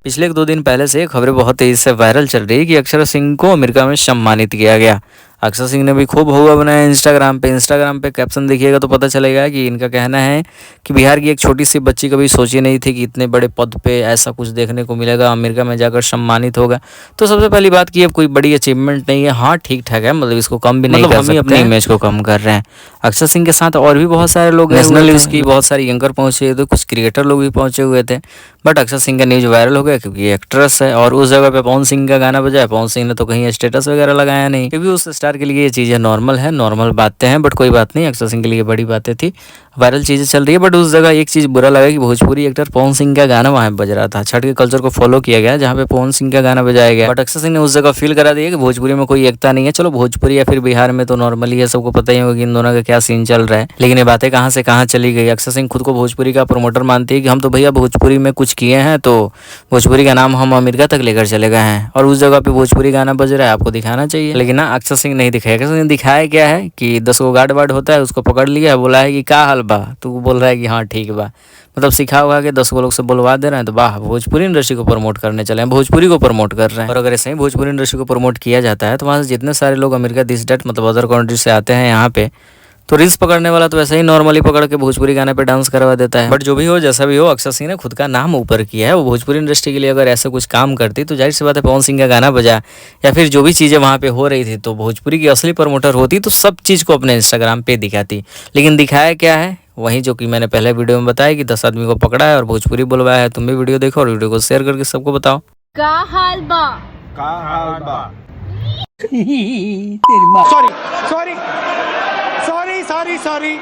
पिछले 1-2 दिन पहले से खबरें बहुत तेजी से वायरल चल रही है कि अक्षरा सिंह को अमेरिका में सम्मानित किया गया। अक्षरा सिंह ने भी खूब हुआ बनाया इंस्टाग्राम पे कैप्शन देखिएगा तो पता चलेगा कि इनका कहना है कि बिहार की एक छोटी सी बच्ची कभी सोची नहीं थी कि इतने बड़े पद पे ऐसा कुछ देखने को मिलेगा, अमेरिका में जाकर सम्मानित होगा। तो सबसे पहली बात कि अब कोई बड़ी अचीवमेंट नहीं है, हाँ ठीक ठाक है, मतलब इसको कम भी नहीं कर सकते, अपनी इमेज को कम कर रहे हैं। अक्षरा सिंह के साथ और भी बहुत सारे लोग, नेशनल न्यूज़ की बहुत सारी एंकर पहुंचे हुए थे, कुछ क्रिकेटर लोग भी पहुंचे हुए थे, बट अक्षरा सिंह का न्यूज़ वायरल हो गया क्योंकि ये एक्ट्रेस है और उस जगह पे पवन सिंह का गाना बजा है। पवन सिंह ने तो कहीं स्टेटस वगैरह लगाया नहीं, क्योंकि उस स्टार के लिए ये चीज़ें नॉर्मल है, नॉर्मल बातें हैं, बट कोई बात नहीं, अक्षरा सिंह के लिए बड़ी बातें थी, वायरल चीज़ें चल रही है। बट उस जगह एक चीज़ बुरा लगा कि भोजपुरी एक्टर पवन सिंह का गाना वहाँ बज रहा था। छठ के कल्चर को फॉलो किया गया जहाँ पे पवन सिंह का गाना बजाया गया, बट अक्षरा सिंह ने उस जगह फील करा दिया कि भोजपुरी में कोई एकता नहीं है। चलो भोजपुरी या फिर बिहार में तो नॉर्मली है, सबको पता ही होगा कि इन दोनों का क्या सीन चल रहा है, लेकिन ये बातें कहाँ से कहाँ चली गई। अक्षरा सिंह खुद को भोजपुरी का प्रमोटर मानती है कि हम तो भैया भोजपुरी में कुछ किए हैं, तो भोजपुरी का नाम हम अमेरिका तक लेकर चले गए हैं और उस जगह पे भोजपुरी गाना बज रहा है, आपको दिखाना चाहिए। लेकिन ना अक्षरा सिंह नहीं दिखाया। अक्षरा सिंह दिखाया क्या है कि 10 गो गार्ड वार्ड होता है, उसको पकड़ लिया, बोला है कि का हाल बा, तो वो बोल रहा है कि हाँ ठीक बा, मतलब सिखा हुआ कि 10 गो लोग से बुलवा दे रहे हैं, तो वाह भोजपुरी इंडस्ट्री को प्रमोट करने चले हैं, भोजपुरी को प्रमोट कर रहे हैं। और अगर ऐसे ही भोजपुरी इंडस्ट्री को प्रमोट किया जाता है तो वहाँ से जितने सारे लोग अमेरिका दिस डेट मतलब अदर कंट्री से आते हैं यहाँ पे, तो रील्स पकड़ने वाला तो ऐसे ही नॉर्मली पकड़ के भोजपुरी गाने पे डांस करवा देता है। बट जो भी हो जैसा भी हो, अक्षरा सिंह ने खुद का नाम ऊपर किया है। वो भोजपुरी इंडस्ट्री के लिए अगर ऐसा कुछ काम करती तो जाहिर सी बात है पवन सिंह का गाना बजा या फिर जो भी चीज़ें वहाँ पे हो रही थी, तो भोजपुरी की असली प्रमोटर होती तो सब चीज़ को अपने इंस्टाग्राम पे दिखाती। लेकिन दिखाया क्या है, वहीं जो कि मैंने पहले वीडियो में बताया कि 10 आदमी को पकड़ा है और भोजपुरी बुलवाया है। तुम भी वीडियो देखो और वीडियो को शेयर करके सबको बताओ। का हाल बा तेरी माँ। Sorry sorry sorry sorry sorry